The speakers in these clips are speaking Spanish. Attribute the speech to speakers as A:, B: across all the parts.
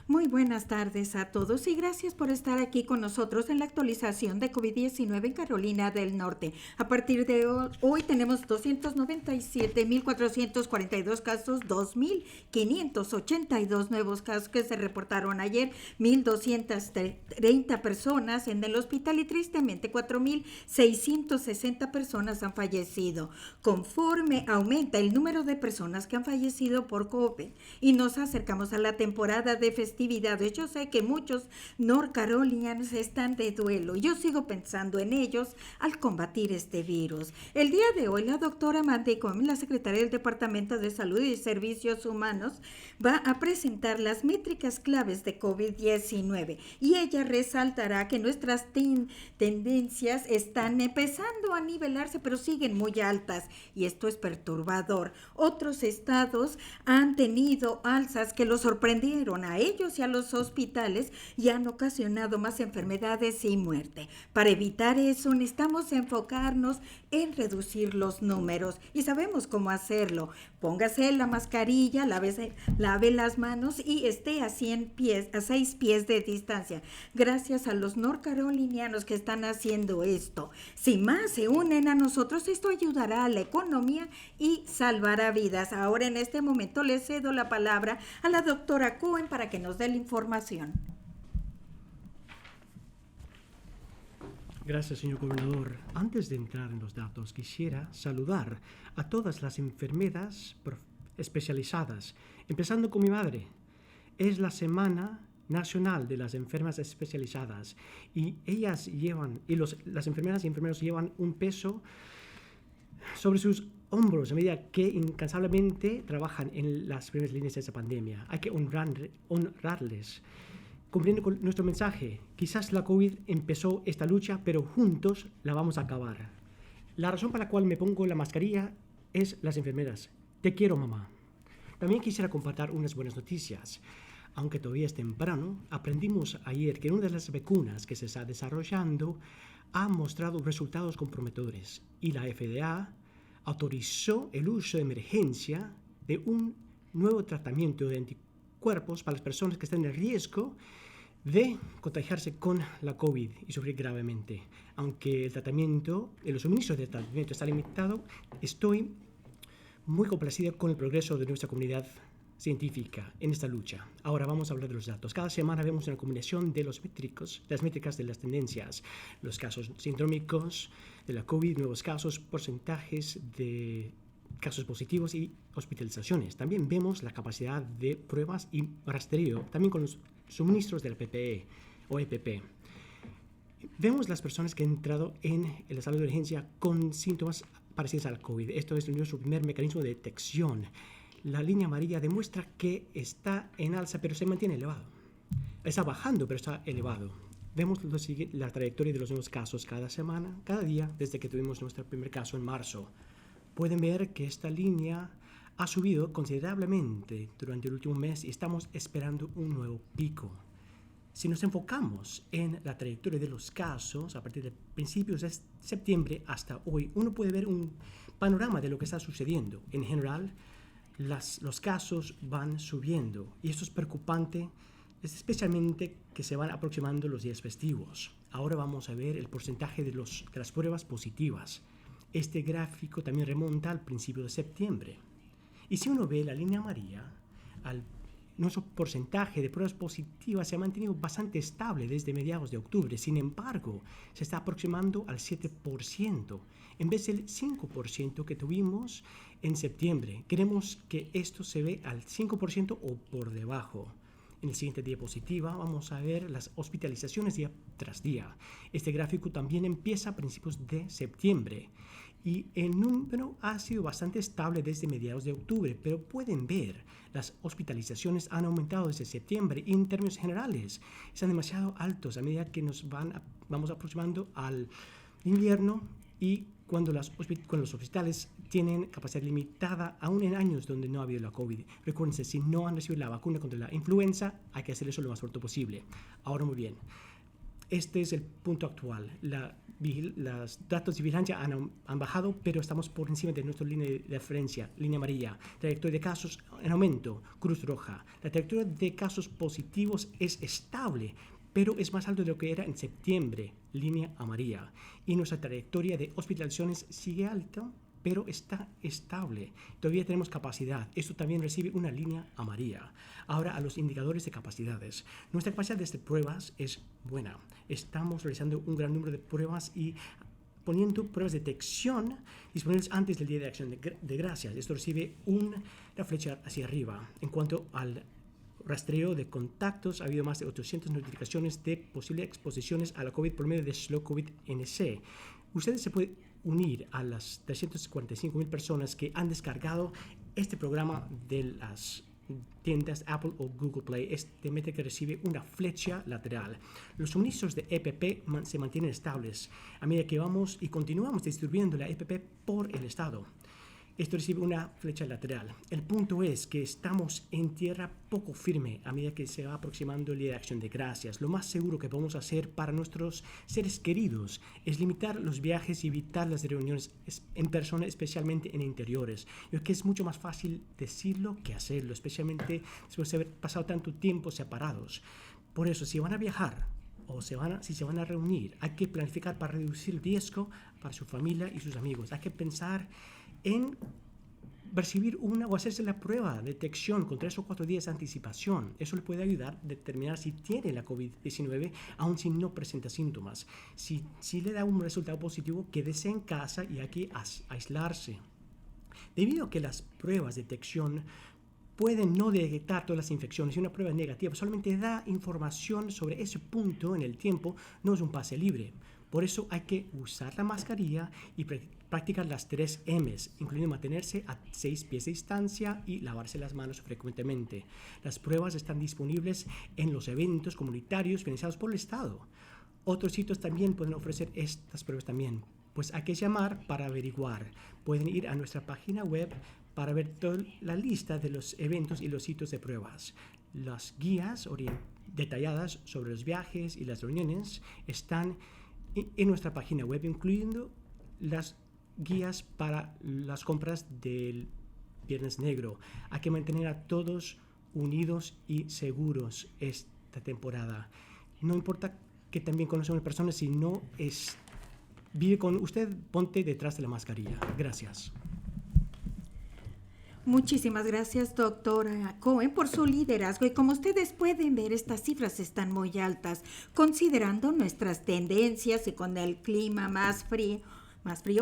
A: Muy buenas tardes a todos y gracias por estar aquí con nosotros en la actualización de COVID-19 en Carolina del Norte. A partir de hoy tenemos 297.442 casos, 2.582 nuevos casos que se reportaron ayer, 1.230 personas en el hospital y tristemente 4.660 personas han fallecido. Conforme aumenta el número de personas que han fallecido por COVID y nos acercamos a la temporada de festividades, yo sé que muchos norcarolinianos están de duelo. Yo sigo pensando en ellos al combatir este virus. El día de hoy, la doctora Mandy Cohen, la secretaria del Departamento de Salud y Servicios Humanos, va a presentar las métricas claves de COVID-19 y ella resaltará que nuestras tendencias están empezando a nivelarse, pero siguen muy altas y esto es perturbador. Otros estados han tenido alzas que los sorprendieron a ellos y a los hospitales y han ocasionado más enfermedades y muerte. Para evitar eso necesitamos enfocarnos en reducir los números y sabemos cómo hacerlo. Póngase la mascarilla, lave las manos y esté a 6 pies de distancia. Gracias a los norcarolinianos que están haciendo esto. Si más se unen a nosotros, esto ayudará a la economía y salvará vidas. Ahora en este momento le cedo la palabra a la doctora Cohen para que nos dé la información.
B: Gracias, señor gobernador. Antes de entrar en los datos, quisiera saludar a todas las enfermeras especializadas, empezando con mi madre. Es la Semana Nacional de las Enfermas Especializadas y las enfermeras y enfermeros llevan un peso sobre sus hombros a medida que incansablemente trabajan en las primeras líneas de esta pandemia. Hay que honrarles. Cumpliendo con nuestro mensaje, quizás la COVID empezó esta lucha, pero juntos la vamos a acabar. La razón por la cual me pongo la mascarilla es las enfermeras. Te quiero, mamá. También quisiera compartir unas buenas noticias. Aunque todavía es temprano, aprendimos ayer que una de las vacunas que se está desarrollando ha mostrado resultados comprometedores y la FDA autorizó el uso de emergencia de un nuevo tratamiento de anticuerpos para las personas que están en riesgo de contagiarse con la COVID y sufrir gravemente. Aunque el suministro del tratamiento está limitado, estoy muy complacido con el progreso de nuestra comunidad científica en esta lucha. Ahora vamos a hablar de los datos. Cada semana vemos una combinación de las métricas de las tendencias, los casos sindrómicos de la COVID, nuevos casos, porcentajes de casos positivos y hospitalizaciones. También vemos la capacidad de pruebas y rastreo, también con los suministros de la PPE o EPP. Vemos las personas que han entrado en la sala de urgencia con síntomas parecidos al COVID. Esto es nuestro primer mecanismo de detección. La línea amarilla demuestra que está en alza, pero se mantiene elevado. Está bajando, pero está elevado. Vemos la trayectoria de los nuevos casos cada semana, cada día, desde que tuvimos nuestro primer caso en marzo. Pueden ver que esta línea ha subido considerablemente durante el último mes y estamos esperando un nuevo pico. Si nos enfocamos en la trayectoria de los casos a partir de principios de septiembre hasta hoy, uno puede ver un panorama de lo que está sucediendo. En general, los casos van subiendo y esto es preocupante, especialmente que se van aproximando los días festivos. Ahora vamos a ver el porcentaje de las pruebas positivas. Este gráfico también remonta al principio de septiembre. Y si uno ve la línea amarilla, nuestro porcentaje de pruebas positivas se ha mantenido bastante estable desde mediados de octubre. Sin embargo, se está aproximando al 7%, en vez del 5% que tuvimos en septiembre. Queremos que esto se ve al 5% o por debajo. En la siguiente diapositiva vamos a ver las hospitalizaciones día tras día. Este gráfico también empieza a principios de septiembre y el número ha sido bastante estable desde mediados de octubre, pero pueden ver las hospitalizaciones han aumentado desde septiembre y en términos generales están demasiado altos a medida que vamos aproximando al invierno y cuando los hospitales tienen capacidad limitada, aún en años donde no ha habido la COVID. Recuérdense, si no han recibido la vacuna contra la influenza, hay que hacer eso lo más pronto posible. Ahora, muy bien. Este es el punto actual. Los datos de vigilancia han bajado, pero estamos por encima de nuestra línea de referencia, línea amarilla. Trayectoria de casos en aumento, cruz roja. La trayectoria de casos positivos es estable, pero es más alto de lo que era en septiembre, línea amarilla. Y nuestra trayectoria de hospitalizaciones sigue alta, pero está estable. Todavía tenemos capacidad. Esto también recibe una línea amarilla. Ahora a los indicadores de capacidades. Nuestra capacidad de hacer pruebas es buena. Estamos realizando un gran número de pruebas y poniendo pruebas de detección disponibles antes del Día de Acción de Gracias. Esto recibe una flecha hacia arriba. En cuanto al rastreo de contactos, ha habido más de 800 notificaciones de posibles exposiciones a la COVID por medio de Slow COVID NC. Ustedes se pueden unir a las 345,000 personas que han descargado este programa de las tiendas Apple o Google Play. Este métrica recibe una flecha lateral. Los suministros de EPP se mantienen estables a medida que vamos y continuamos distribuyendo la EPP por el estado. Esto recibe una flecha lateral. El punto es que estamos en tierra poco firme a medida que se va aproximando el Día de Acción de Gracias. Lo más seguro que podemos hacer para nuestros seres queridos es limitar los viajes y evitar las reuniones en persona, especialmente en interiores. Yo creo que es mucho más fácil decirlo que hacerlo, especialmente después de haber pasado tanto tiempo separados. Por eso, si van a viajar o si se van a reunir, hay que planificar para reducir el riesgo para su familia y sus amigos. Hay que pensar en recibir una o hacerse la prueba de detección con 3 o 4 días de anticipación. Eso le puede ayudar a determinar si tiene la COVID-19, aun si no presenta síntomas. Si le da un resultado positivo, quédese en casa y hay que aislarse. Debido a que las pruebas de detección pueden no detectar todas las infecciones y una prueba negativa solamente da información sobre ese punto en el tiempo, no es un pase libre. Por eso hay que usar la mascarilla y practicar las 3 M's, incluyendo mantenerse a 6 pies de distancia y lavarse las manos frecuentemente. Las pruebas están disponibles en los eventos comunitarios financiados por el Estado. Otros sitios también pueden ofrecer estas pruebas también. Pues hay que llamar para averiguar. Pueden ir a nuestra página web para ver toda la lista de los eventos y los sitios de pruebas. Las guías detalladas sobre los viajes y las reuniones están en nuestra página web, incluyendo las guías para las compras del Viernes Negro. Hay que mantener a todos unidos y seguros esta temporada. No importa que también conozca a una persona, si no vive con usted, ponte detrás de la mascarilla. Gracias.
A: Muchísimas gracias, doctora Cohen, por su liderazgo. Y como ustedes pueden ver, estas cifras están muy altas, considerando nuestras tendencias y con el clima más frío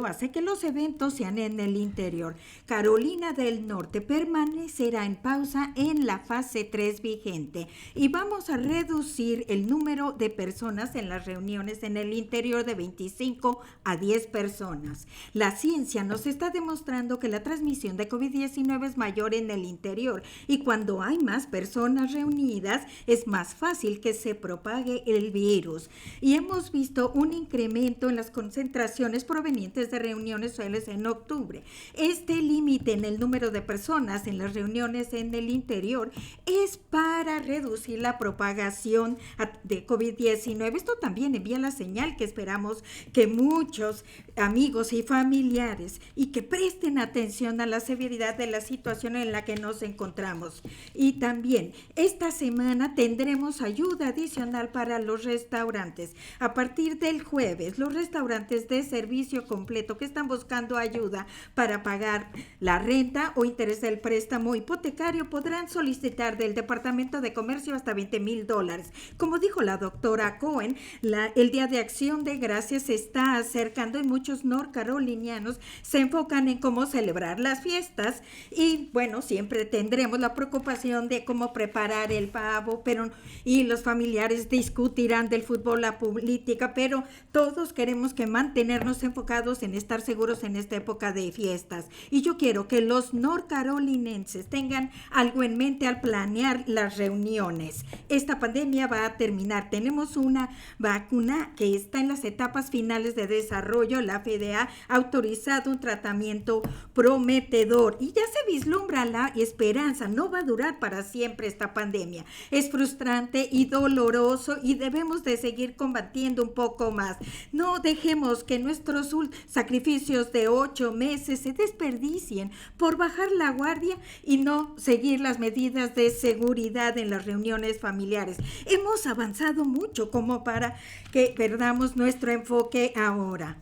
A: hace que los eventos sean en el interior. Carolina del Norte permanecerá en pausa en la fase 3 vigente y vamos a reducir el número de personas en las reuniones en el interior de 25 a 10 personas. La ciencia nos está demostrando que la transmisión de COVID-19 es mayor en el interior y cuando hay más personas reunidas es más fácil que se propague el virus. Y hemos visto un incremento en las concentraciones provenientes de reuniones sociales en octubre. Este límite en el número de personas en las reuniones en el interior es para reducir la propagación de COVID-19. Esto también envía la señal que esperamos que muchos amigos y familiares y que presten atención a la severidad de la situación en la que nos encontramos. Y también esta semana tendremos ayuda adicional para los restaurantes. A partir del jueves, los restaurantes de servicio completo que están buscando ayuda para pagar la renta o interés del préstamo hipotecario podrán solicitar del Departamento de Comercio hasta $20,000. Como dijo la doctora Cohen, el Día de Acción de Gracias se está acercando y muchos norcarolinianos se enfocan en cómo celebrar las fiestas y bueno, siempre tendremos la preocupación de cómo preparar el pavo, y los familiares discutirán del fútbol, la política, pero todos queremos que mantenernos enfocados enfocados en estar seguros en esta época de fiestas. Y yo quiero que los norcarolinenses tengan algo en mente al planear las reuniones. Esta pandemia va a terminar. Tenemos una vacuna que está en las etapas finales de desarrollo. La FDA ha autorizado un tratamiento prometedor y ya se vislumbra la esperanza. No va a durar para siempre esta pandemia. Es frustrante y doloroso y debemos de seguir combatiendo un poco más. No dejemos que nuestros sacrificios de 8 meses se desperdicien por bajar la guardia y no seguir las medidas de seguridad en las reuniones familiares. Hemos avanzado mucho como para que perdamos nuestro enfoque ahora.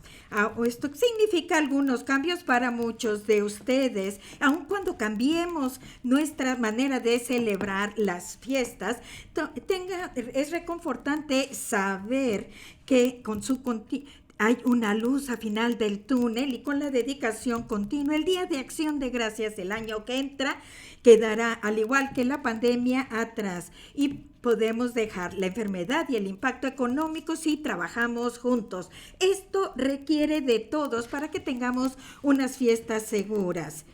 A: Esto significa algunos cambios para muchos de ustedes, aun cuando cambiemos nuestra manera de celebrar las fiestas. Es reconfortante saber que hay una luz al final del túnel y con la dedicación continua, el Día de Acción de Gracias del año que entra quedará, al igual que la pandemia, atrás y podemos dejar la enfermedad y el impacto económico si trabajamos juntos. Esto requiere de todos para que tengamos unas fiestas seguras.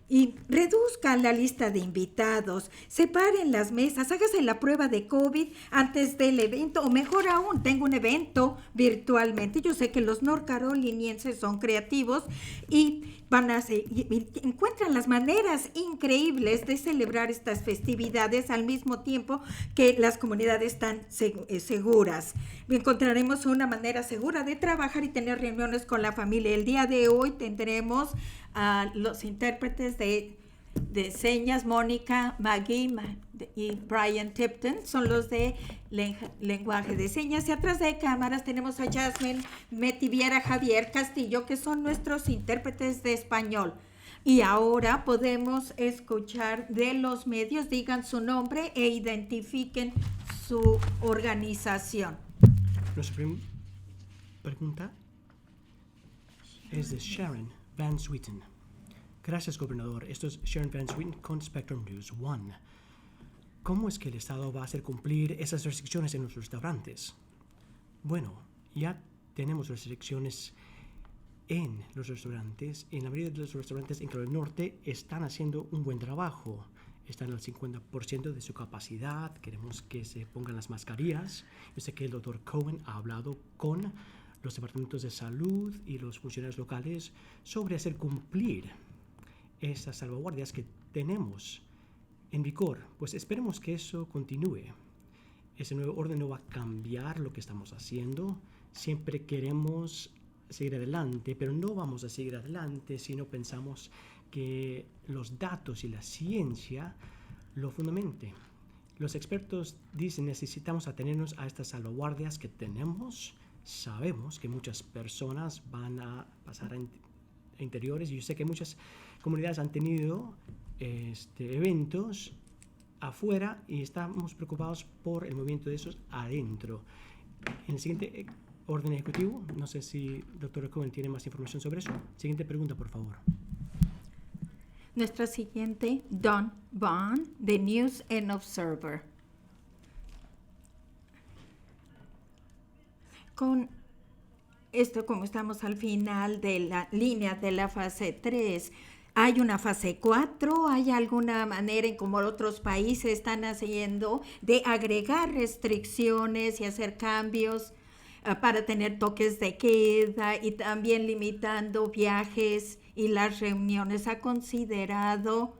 A: Y reduzcan la lista de invitados, separen las mesas, hágase la prueba de COVID antes del evento, o mejor aún, tengo un evento virtualmente. Yo sé que los norcarolinienses son creativos y encuentran las maneras increíbles de celebrar estas festividades al mismo tiempo que las comunidades están seguras. Encontraremos una manera segura de trabajar y tener reuniones con la familia. El día de hoy tendremos a los intérpretes de señas, Mónica, Maggie y Brian Tipton, son los de lenguaje de señas. Y atrás de cámaras tenemos a Jasmine Metiviera, Javier Castillo, que son nuestros intérpretes de español. Y ahora podemos escuchar de los medios, digan su nombre e identifiquen su organización.
B: Nuestra pregunta es de Sharon Van Sweeten. Gracias, gobernador. Esto es Sharon Van Sweeten con Spectrum News One. ¿Cómo es que el Estado va a hacer cumplir esas restricciones en los restaurantes? Bueno, ya tenemos restricciones en los restaurantes. En la mayoría de los restaurantes en Carolina del Norte están haciendo un buen trabajo. Están al 50% de su capacidad. Queremos que se pongan las mascarillas. Yo sé que el doctor Cohen ha hablado con los departamentos de salud y los funcionarios locales sobre hacer cumplir estas salvaguardias que tenemos en vigor. Pues esperemos que eso continúe. Ese nuevo orden no va a cambiar lo que estamos haciendo. Siempre queremos seguir adelante, pero no vamos a seguir adelante si no pensamos que los datos y la ciencia lo fundamenten. Los expertos dicen necesitamos atenernos a estas salvaguardias que tenemos. Sabemos que muchas personas van a pasar a interiores y yo sé que muchas comunidades han tenido eventos afuera y estamos preocupados por el movimiento de esos adentro. En el siguiente orden ejecutivo, no sé si el doctor Cohen tiene más información sobre eso. Siguiente pregunta, por favor.
A: Nuestra siguiente, Don Bond, de News and Observer. Con esto, como estamos al final de la línea de la fase 3, ¿hay una fase 4? ¿Hay alguna manera en como otros países están haciendo de agregar restricciones y hacer cambios para tener toques de queda y también limitando viajes y las reuniones? ¿Ha considerado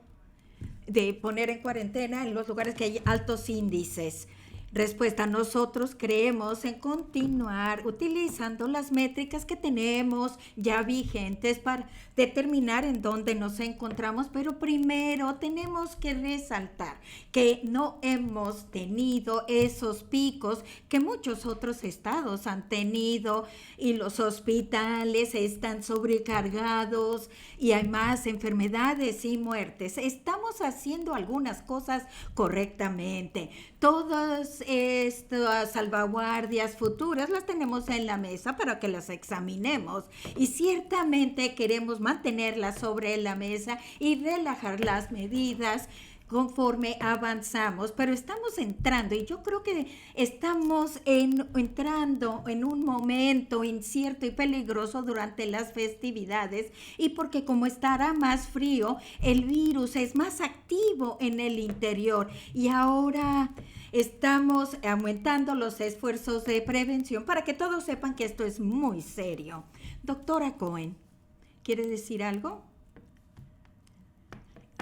A: de poner en cuarentena en los lugares que hay altos índices? Respuesta: nosotros creemos en continuar utilizando las métricas que tenemos ya vigentes para determinar en dónde nos encontramos, pero primero tenemos que resaltar que no hemos tenido esos picos que muchos otros estados han tenido y los hospitales están sobrecargados y hay más enfermedades y muertes. Estamos haciendo algunas cosas correctamente. Todas estas salvaguardias futuras las tenemos en la mesa para que las examinemos y ciertamente queremos mantenerlas sobre la mesa y relajar las medidas conforme avanzamos, pero estamos entrando y yo creo que estamos entrando en un momento incierto y peligroso durante las festividades y porque como estará más frío, el virus es más activo en el interior y ahora estamos aumentando los esfuerzos de prevención para que todos sepan que esto es muy serio. Doctora Cohen, ¿quiere decir algo?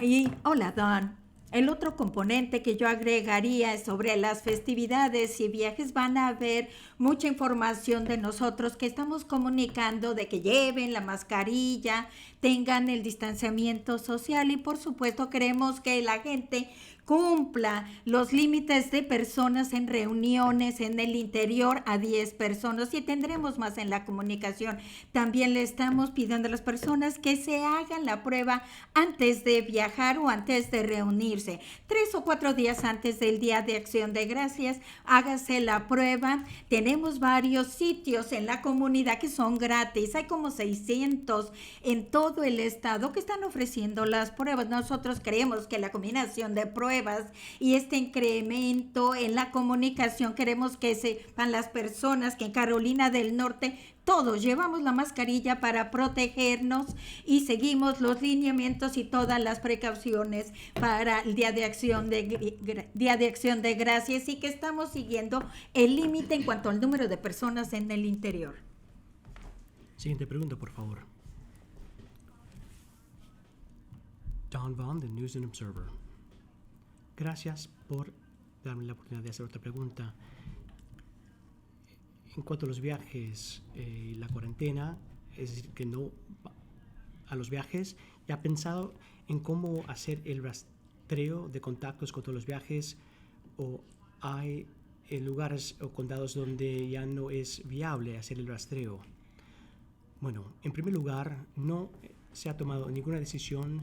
A: Y hola, Don. El otro componente que yo agregaría es sobre las festividades y viajes. Van a haber mucha información de nosotros que estamos comunicando de que lleven la mascarilla, tengan el distanciamiento social y por supuesto queremos que la gente cumpla los límites de personas en reuniones en el interior a 10 personas y tendremos más en la comunicación. También le estamos pidiendo a las personas que se hagan la prueba antes de viajar o antes de reunirse. 3 o 4 días antes del Día de Acción de Gracias, hágase la prueba. Tenemos varios sitios en la comunidad que son gratis. Hay como 600 en todo el estado que están ofreciendo las pruebas. Nosotros creemos que la combinación de pruebas y este incremento en la comunicación, queremos que sepan las personas que en Carolina del Norte todos llevamos la mascarilla para protegernos y seguimos los lineamientos y todas las precauciones para el Día de Acción de Gracias y que estamos siguiendo el límite en cuanto al número de personas en el interior.
B: Siguiente pregunta, por favor. Don Vaughn, The News and Observer. Gracias por darme la oportunidad de hacer otra pregunta. En cuanto a los viajes y la cuarentena, es decir, que no a los viajes, ¿ya ha pensado en cómo hacer el rastreo de contactos con todos los viajes? ¿O hay lugares o condados donde ya no es viable hacer el rastreo? Bueno, en primer lugar, no se ha tomado ninguna decisión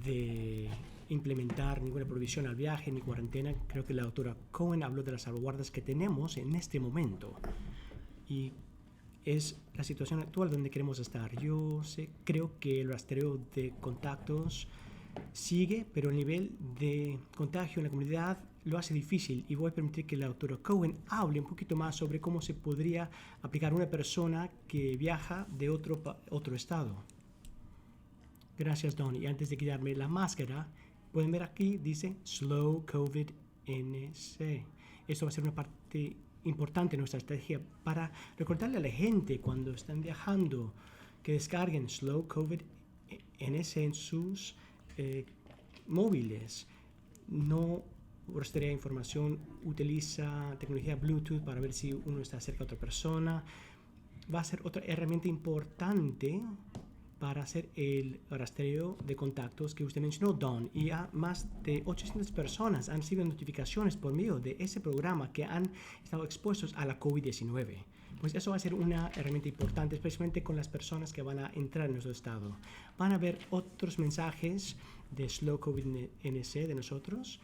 B: de implementar ninguna prohibición al viaje ni cuarentena. Creo que la doctora Cohen habló de las salvaguardas que tenemos en este momento y es la situación actual donde queremos estar. Creo que el rastreo de contactos sigue, pero el nivel de contagio en la comunidad lo hace difícil y voy a permitir que la doctora Cohen hable un poquito más sobre cómo se podría aplicar a una persona que viaja de otro estado. Gracias, Don. Y antes de quitarme la máscara, pueden ver aquí, dice Slow COVID NC. Esto va a ser una parte importante de nuestra estrategia para recordarle a la gente cuando están viajando que descarguen Slow COVID NC en sus móviles. No rastrea información, utiliza tecnología Bluetooth para ver si uno está cerca de otra persona. Va a ser otra herramienta importante para hacer el rastreo de contactos que usted mencionó, Don. Y a más de 800 personas han recibido notificaciones por medio de ese programa que han estado expuestos a la COVID-19. Pues eso va a ser una herramienta importante, especialmente con las personas que van a entrar en nuestro estado. Van a haber otros mensajes de Slow COVID NC de nosotros.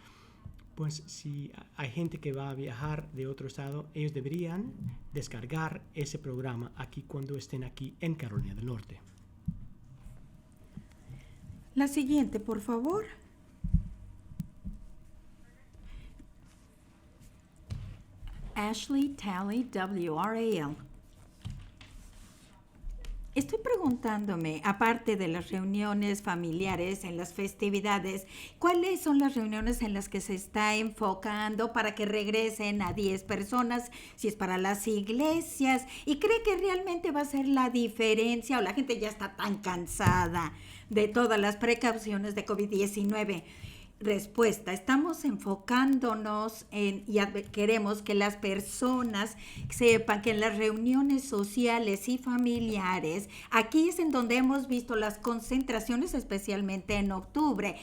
B: Pues si hay gente que va a viajar de otro estado, ellos deberían descargar ese programa aquí cuando estén aquí en Carolina del Norte.
A: La siguiente, por favor. Ashley Talley, WRAL. Estoy preguntándome, aparte de las reuniones familiares en las festividades, ¿cuáles son las reuniones en las que se está enfocando para que regresen a 10 personas, si es para las iglesias? ¿Y cree que realmente va a ser la diferencia o la gente ya está tan cansada de todas las precauciones de COVID-19? Respuesta, estamos enfocándonos y queremos que las personas sepan que en las reuniones sociales y familiares, aquí es en donde hemos visto las concentraciones, especialmente en octubre.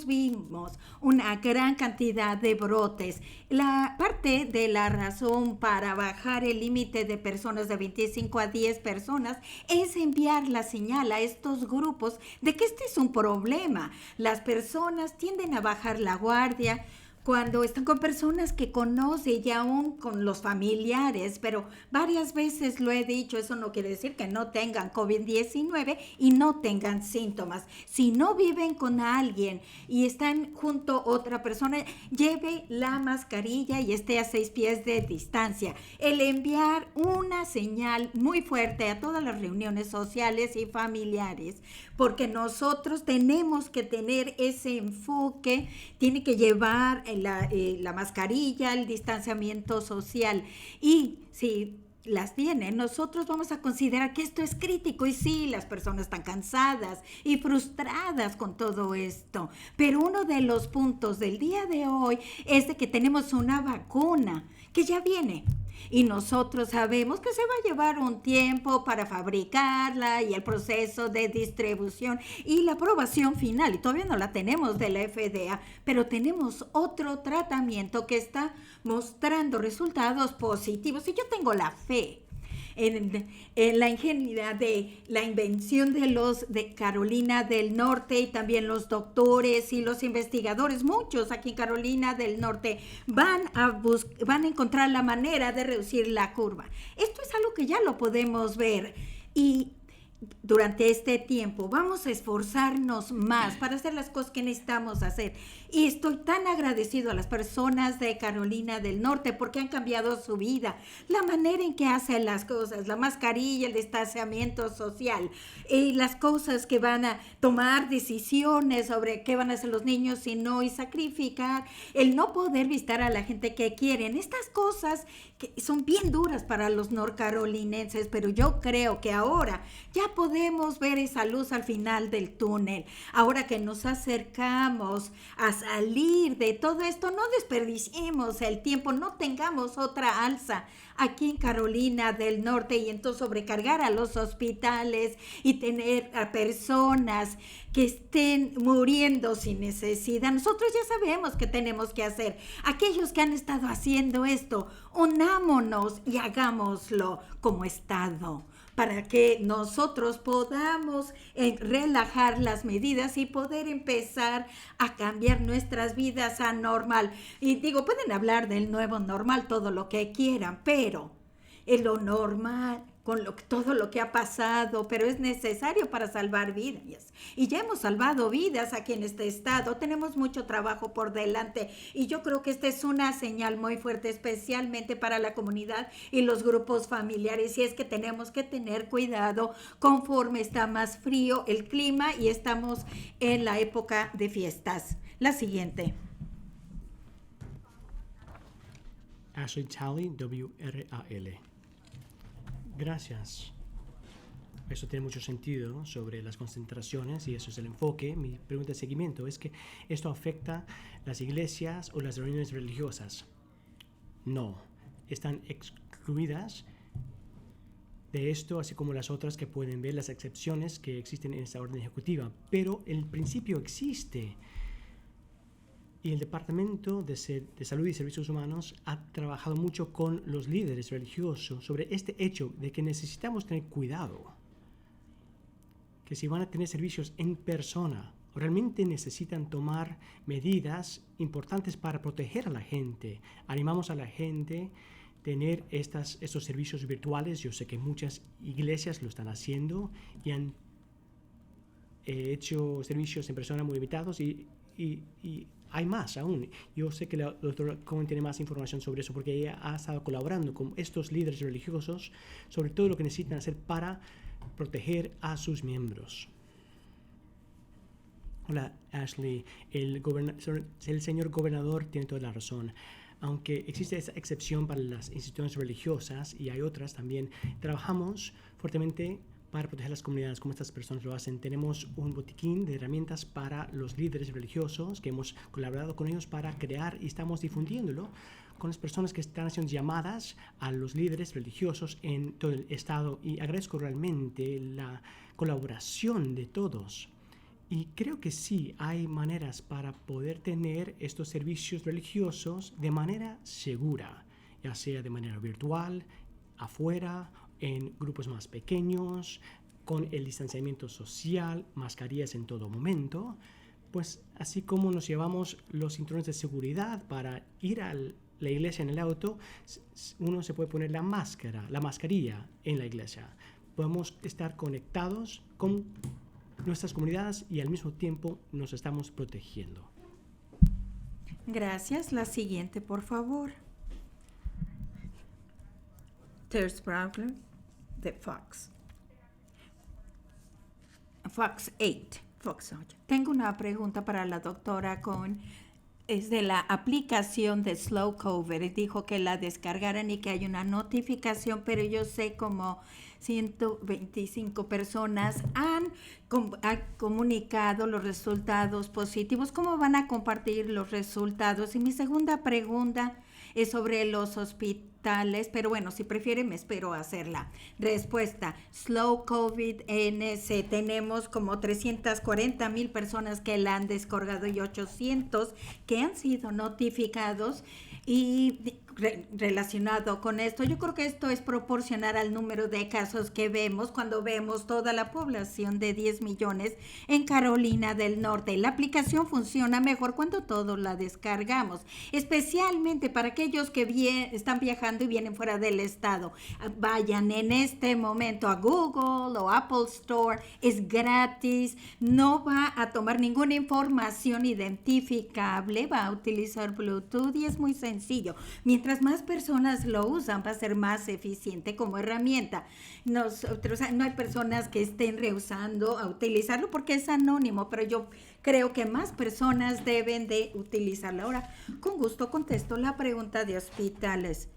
A: Vimos una gran cantidad de brotes. La parte de la razón para bajar el límite de personas de 25 a 10 personas es enviar la señal a estos grupos de que este es un problema. Las personas tienden a bajar la guardia cuando están con personas que conoce y aún con los familiares, pero varias veces lo he dicho, eso no quiere decir que no tengan COVID-19 y no tengan síntomas. Si no viven con alguien y están junto a otra persona, lleve la mascarilla y esté a 6 pies de distancia. El enviar una señal muy fuerte a todas las reuniones sociales y familiares, porque nosotros tenemos que tener ese enfoque, tiene que llevar la mascarilla, el distanciamiento social. Y si las tienen, nosotros vamos a considerar que esto es crítico. Y sí, las personas están cansadas y frustradas con todo esto. Pero uno de los puntos del día de hoy es de que tenemos una vacuna que ya viene. Y nosotros sabemos que se va a llevar un tiempo para fabricarla y el proceso de distribución y la aprobación final. Y todavía no la tenemos de la FDA, pero tenemos otro tratamiento que está mostrando resultados positivos. Y yo tengo la fe en la ingenuidad de la invención de Carolina del Norte, y también los doctores y los investigadores, muchos aquí en Carolina del Norte, van a encontrar la manera de reducir la curva. Esto es algo que ya lo podemos ver, y durante este tiempo vamos a esforzarnos más para hacer las cosas que necesitamos hacer. Y estoy tan agradecido a las personas de Carolina del Norte porque han cambiado su vida, la manera en que hacen las cosas, la mascarilla, el distanciamiento social, y las cosas que van a tomar decisiones sobre qué van a hacer los niños y no, y sacrificar el no poder visitar a la gente que quieren. Estas cosas que son bien duras para los norcarolinenses, pero yo creo que ahora ya podemos ver esa luz al final del túnel. Ahora que nos acercamos a salir de todo esto, no desperdiciemos el tiempo, no tengamos otra alza aquí en Carolina del Norte y entonces sobrecargar a los hospitales y tener a personas que estén muriendo sin necesidad. Nosotros ya sabemos qué tenemos que hacer. Aquellos que han estado haciendo esto, unámonos y hagámoslo como Estado, para que nosotros podamos relajar las medidas y poder empezar a cambiar nuestras vidas a normal. Y digo, pueden hablar del nuevo normal todo lo que quieran, pero es lo normal con todo lo que ha pasado, pero es necesario para salvar vidas. Y ya hemos salvado vidas aquí en este estado, tenemos mucho trabajo por delante, y yo creo que esta es una señal muy fuerte, especialmente para la comunidad y los grupos familiares, y es que tenemos que tener cuidado conforme está más frío el clima y estamos en la época de fiestas. La siguiente.
B: Ashley Talley, WRAL. Gracias. Eso tiene mucho sentido sobre las concentraciones y eso es el enfoque. Mi pregunta de seguimiento es que ¿esto afecta las iglesias o las reuniones religiosas? No, están excluidas de esto, así como las otras que pueden ver las excepciones que existen en esta orden ejecutiva. Pero el principio existe. Y el Departamento de Salud y Servicios Humanos ha trabajado mucho con los líderes religiosos sobre este hecho de que necesitamos tener cuidado. Que si van a tener servicios en persona, realmente necesitan tomar medidas importantes para proteger a la gente. Animamos a la gente a tener estos servicios virtuales. Yo sé que muchas iglesias lo están haciendo y han hecho servicios en persona muy limitados y hay más aún. Yo sé que la doctora Cohen tiene más información sobre eso porque ella ha estado colaborando con estos líderes religiosos sobre todo lo que necesitan hacer para proteger a sus miembros. Hola, Ashley. El señor gobernador tiene toda la razón. Aunque existe esa excepción para las instituciones religiosas y hay otras también, trabajamos fuertemente para proteger las comunidades, como estas personas lo hacen. Tenemos un botiquín de herramientas para los líderes religiosos que hemos colaborado con ellos para crear y estamos difundiéndolo con las personas que están haciendo llamadas a los líderes religiosos en todo el estado y agradezco realmente la colaboración de todos. Y creo que sí hay maneras para poder tener estos servicios religiosos de manera segura, ya sea de manera virtual, afuera, en grupos más pequeños, con el distanciamiento social, mascarillas en todo momento, Pues así como nos llevamos los cinturones de seguridad para ir a la iglesia en el auto, uno se puede poner la mascarilla en la iglesia. Podemos estar conectados con nuestras comunidades y al mismo tiempo nos estamos protegiendo.
A: Gracias. La siguiente, por favor. Terce Brawler de Fox 8. Tengo una pregunta para la doctora Cohen. Es de la aplicación de Slow COVID. Dijo que la descargaran y que hay una notificación, pero yo sé como 125 personas han comunicado los resultados positivos. ¿Cómo van a compartir los resultados? Y mi segunda pregunta es sobre los hospitales, pero bueno, si prefiere me espero a hacerla. Respuesta, Slow COVID NC, tenemos como 340,000 personas que la han descargado y 800 que han sido notificados. Y relacionado con esto, yo creo que esto es proporcional al número de casos que vemos cuando vemos toda la población de 10 millones en Carolina del Norte. La aplicación funciona mejor cuando todos la descargamos, especialmente para aquellos que están viajando y vienen fuera del estado. Vayan en este momento a Google o Apple Store, es gratis, no va a tomar ninguna información identificable, va a utilizar Bluetooth y es muy sencillo. Mientras más personas lo usan, va a ser más eficiente como herramienta. Nosotros, no hay personas que estén rehusando a utilizarlo porque es anónimo, pero yo creo que más personas deben de utilizarlo. Ahora, con gusto contesto la pregunta de hospitales.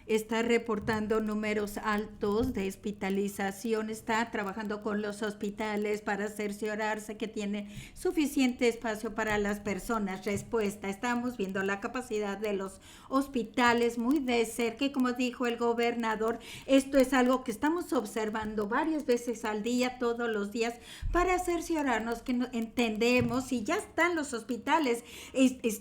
A: Está reportando números altos de hospitalización, está trabajando con los hospitales para cerciorarse que tiene suficiente espacio para las personas. Respuesta, estamos viendo la capacidad de los hospitales muy de cerca y como dijo el gobernador, esto es algo que estamos observando varias veces al día, todos los días, para cerciorarnos que entendemos si ya están los hospitales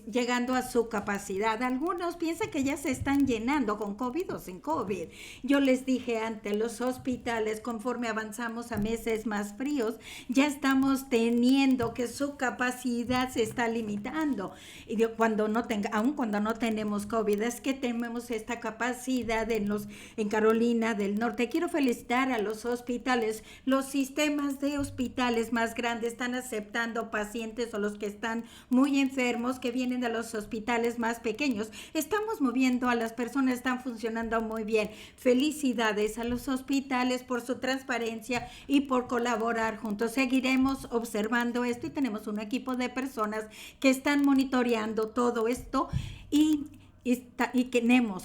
A: llegando a su capacidad. Algunos piensan que ya se están llenando con COVID o sin COVID. Yo les dije antes, los hospitales, conforme avanzamos a meses más fríos, ya estamos teniendo que su capacidad se está limitando. Y aun cuando no tenemos COVID, es que tenemos esta capacidad en Carolina del Norte. Quiero felicitar a los hospitales. Los sistemas de hospitales más grandes están aceptando pacientes o los que están muy enfermos que vienen de los hospitales más pequeños. Estamos moviendo a las personas, están funcionando muy bien. Felicidades a los hospitales por su transparencia y por colaborar juntos. Seguiremos observando esto y tenemos un equipo de personas que están monitoreando todo esto y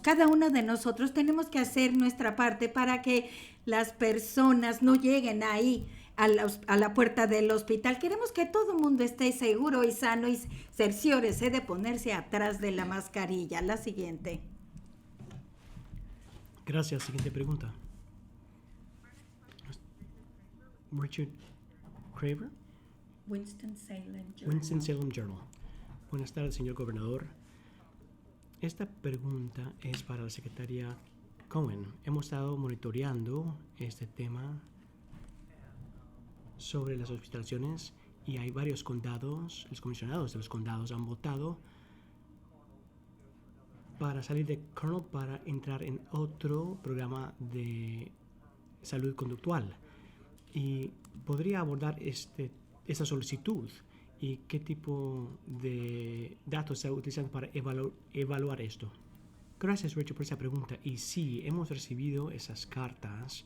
A: cada uno de nosotros tenemos que hacer nuestra parte para que las personas no lleguen ahí a la puerta del hospital. Queremos que todo el mundo esté seguro y sano y cerciórese de ponerse atrás de la mascarilla. La siguiente.
B: Gracias. Siguiente pregunta. Richard Craver. Winston-Salem Journal. Buenas tardes, señor gobernador. Esta pregunta es para la secretaria Cohen. Hemos estado monitoreando este tema sobre las hospitalizaciones y hay varios condados, los comisionados de los condados han votado para salir de Cornell para entrar en otro programa de salud conductual. Y podría abordar esta solicitud y qué tipo de datos se utilizan para evaluar esto. Gracias, Richard, por esa pregunta. Y sí, hemos recibido esas cartas.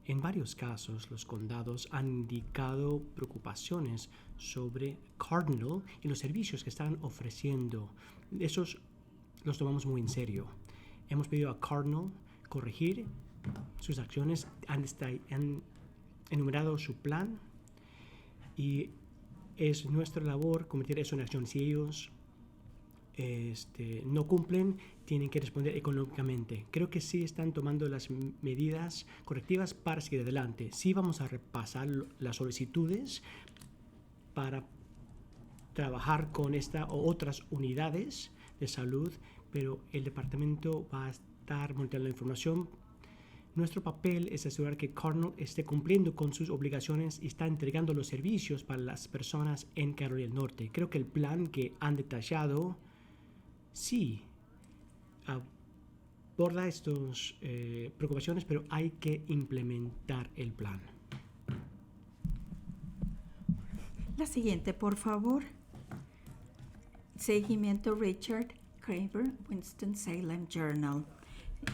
B: En varios casos, los condados han indicado preocupaciones sobre Cardinal y los servicios que están ofreciendo. Esos los tomamos muy en serio. Hemos pedido a Cardinal corregir sus acciones, han enumerado su plan y es nuestra labor convertir eso en acción. Si ellos no cumplen, tienen que responder económicamente. Creo que sí están tomando las medidas correctivas para seguir adelante. Sí vamos a repasar las solicitudes para trabajar con esta o otras unidades de salud, pero el departamento va a estar monitoreando la información. Nuestro papel es asegurar que Cardinal esté cumpliendo con sus obligaciones y está entregando los servicios para las personas en Carolina del Norte. Creo que el plan que han detallado sí aborda estas preocupaciones, pero hay que implementar el plan.
A: La siguiente, por favor. Seguimiento Richard Craver, Winston-Salem Journal.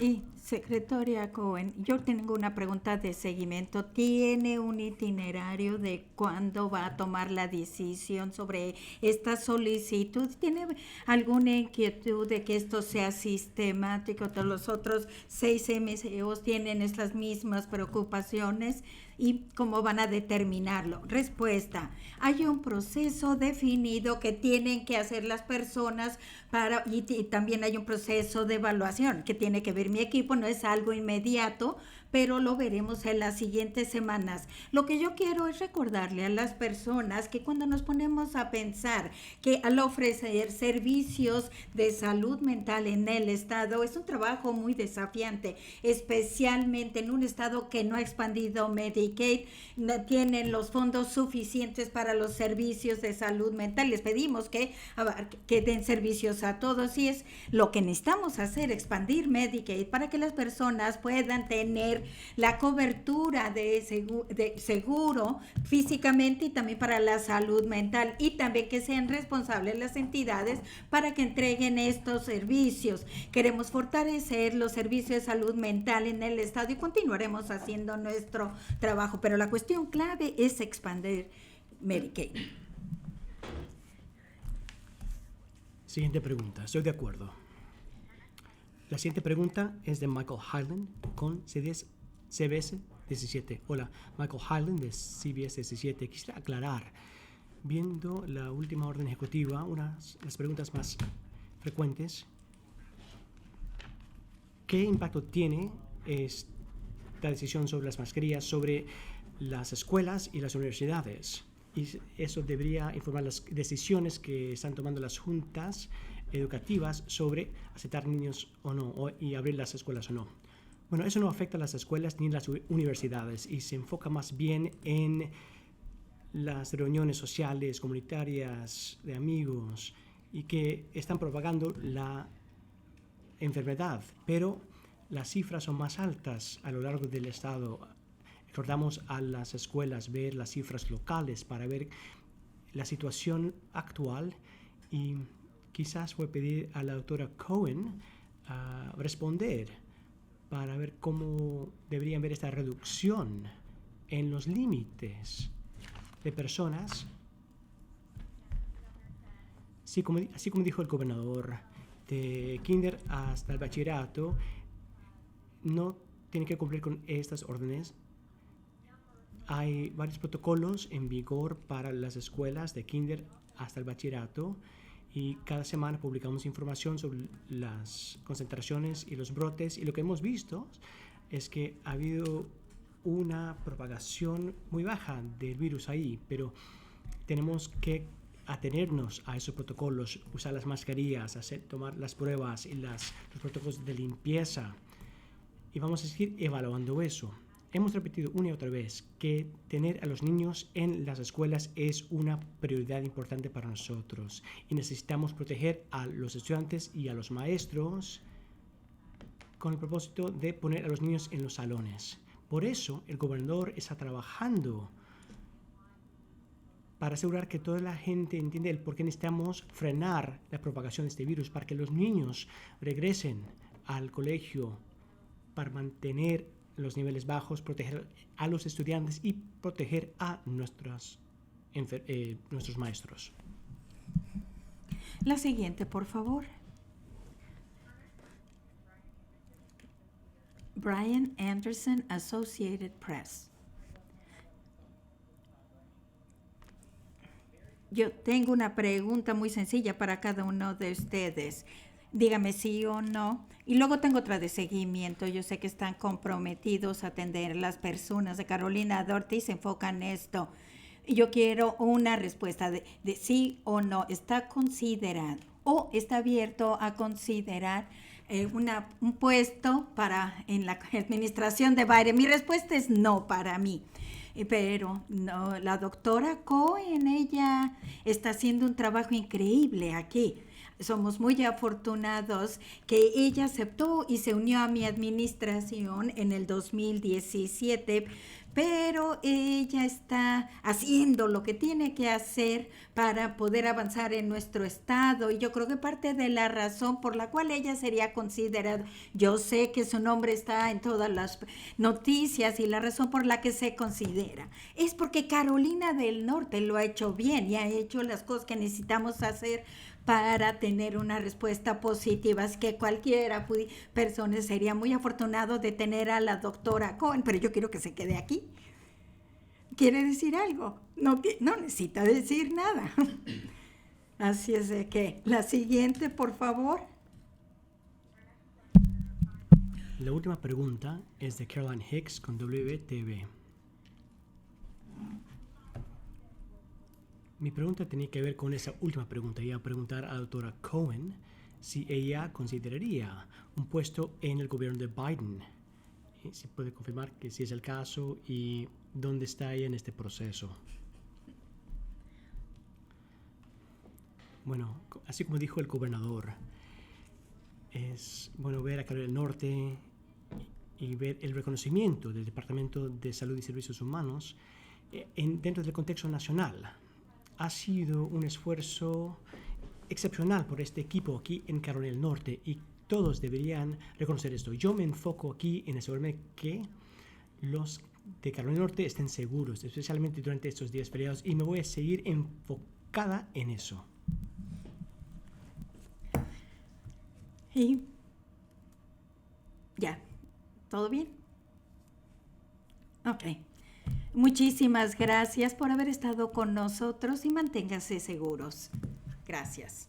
A: Y secretaria Cohen, yo tengo una pregunta de seguimiento. ¿Tiene un itinerario de cuándo va a tomar la decisión sobre esta solicitud? ¿Tiene alguna inquietud de que esto sea sistemático? Todos los otros 6 MCOs tienen estas mismas preocupaciones. ¿Y cómo van a determinarlo? Respuesta: hay un proceso definido que tienen que hacer las personas y también hay un proceso de evaluación que tiene que ver mi equipo. No es algo inmediato, pero lo veremos en las siguientes semanas. Lo que yo quiero es recordarle a las personas que cuando nos ponemos a pensar que al ofrecer servicios de salud mental en el estado es un trabajo muy desafiante, especialmente en un estado que no ha expandido Medicaid, no tienen los fondos suficientes para los servicios de salud mental. Les pedimos que den servicios a todos y es lo que necesitamos hacer, expandir Medicaid para que las personas puedan tener la cobertura de seguro físicamente y también para la salud mental, y también que sean responsables las entidades para que entreguen estos servicios. Queremos fortalecer los servicios de salud mental en el estado y continuaremos haciendo nuestro trabajo, pero la cuestión clave es expandir Medicaid.
B: Siguiente pregunta, estoy de acuerdo. La siguiente pregunta es de Michael Hyland con CBS 17. Hola, Michael Hyland de CBS 17. Quisiera aclarar, viendo la última orden ejecutiva, las preguntas más frecuentes, ¿qué impacto tiene esta decisión sobre las mascarillas sobre las escuelas y las universidades? Y eso debería informar las decisiones que están tomando las juntas educativas sobre aceptar niños o no, y abrir las escuelas o no. Bueno, eso no afecta a las escuelas ni las universidades y se enfoca más bien en las reuniones sociales, comunitarias, de amigos, y que están propagando la enfermedad, pero las cifras son más altas a lo largo del estado. Exhortamos a las escuelas ver las cifras locales para ver la situación actual, y quizás voy a pedir a la doctora Cohen a responder para ver cómo deberían ver esta reducción en los límites de personas. Así como dijo el gobernador, de kinder hasta el bachillerato no tienen que cumplir con estas órdenes. Hay varios protocolos en vigor para las escuelas de kinder hasta el bachillerato y cada semana publicamos información sobre las concentraciones y los brotes, y lo que hemos visto es que ha habido una propagación muy baja del virus ahí, pero tenemos que atenernos a esos protocolos, usar las mascarillas, tomar las pruebas y los protocolos de limpieza, y vamos a seguir evaluando eso. Hemos repetido una y otra vez que tener a los niños en las escuelas es una prioridad importante para nosotros y necesitamos proteger a los estudiantes y a los maestros con el propósito de poner a los niños en los salones. Por eso el gobernador está trabajando para asegurar que toda la gente entiende el por qué necesitamos frenar la propagación de este virus, para que los niños regresen al colegio, para mantener los niveles bajos, proteger a los estudiantes y proteger a nuestros maestros.
A: La siguiente, por favor. Brian Anderson, Associated Press. Yo tengo una pregunta muy sencilla para cada uno de ustedes. Dígame sí o no. Y luego tengo otra de seguimiento. Yo sé que están comprometidos a atender a las personas de Carolina del Norte y se enfocan en esto. Yo quiero una respuesta de sí o no. ¿Está considerando o está abierto a considerar un puesto en la administración de Biden. Mi respuesta es no para mí. Pero no, la doctora Cohen, ella está haciendo un trabajo increíble aquí. Somos muy afortunados que ella aceptó y se unió a mi administración en el 2017, pero ella está haciendo lo que tiene que hacer para poder avanzar en nuestro estado, y yo creo que parte de la razón por la cual ella sería considerada, yo sé que su nombre está en todas las noticias, y la razón por la que se considera es porque Carolina del Norte lo ha hecho bien y ha hecho las cosas que necesitamos hacer para tener una respuesta positiva. Así que cualquiera persona sería muy afortunado de tener a la doctora Cohen, pero yo quiero que se quede aquí. ¿Quiere decir algo? No necesita decir nada. Así es de que la siguiente, por favor.
B: La última pregunta es de Caroline Hicks con WTV. Mi pregunta tenía que ver con esa última pregunta. Iba a preguntar a la doctora Cohen si ella consideraría un puesto en el gobierno de Biden. Si puede confirmar que sí es el caso y dónde está ella en este proceso. Bueno, así como dijo el gobernador, es bueno ver a Carolina del Norte y ver el reconocimiento del Departamento de Salud y Servicios Humanos dentro del contexto nacional. Ha sido un esfuerzo excepcional por este equipo aquí en Carolina del Norte y todos deberían reconocer esto. Yo me enfoco aquí en asegurarme que los de Carolina del Norte estén seguros, especialmente durante estos días feriados, y me voy a seguir enfocada en eso.
A: Y ya, ¿todo bien? Ok. Muchísimas gracias por haber estado con nosotros y manténganse seguros. Gracias.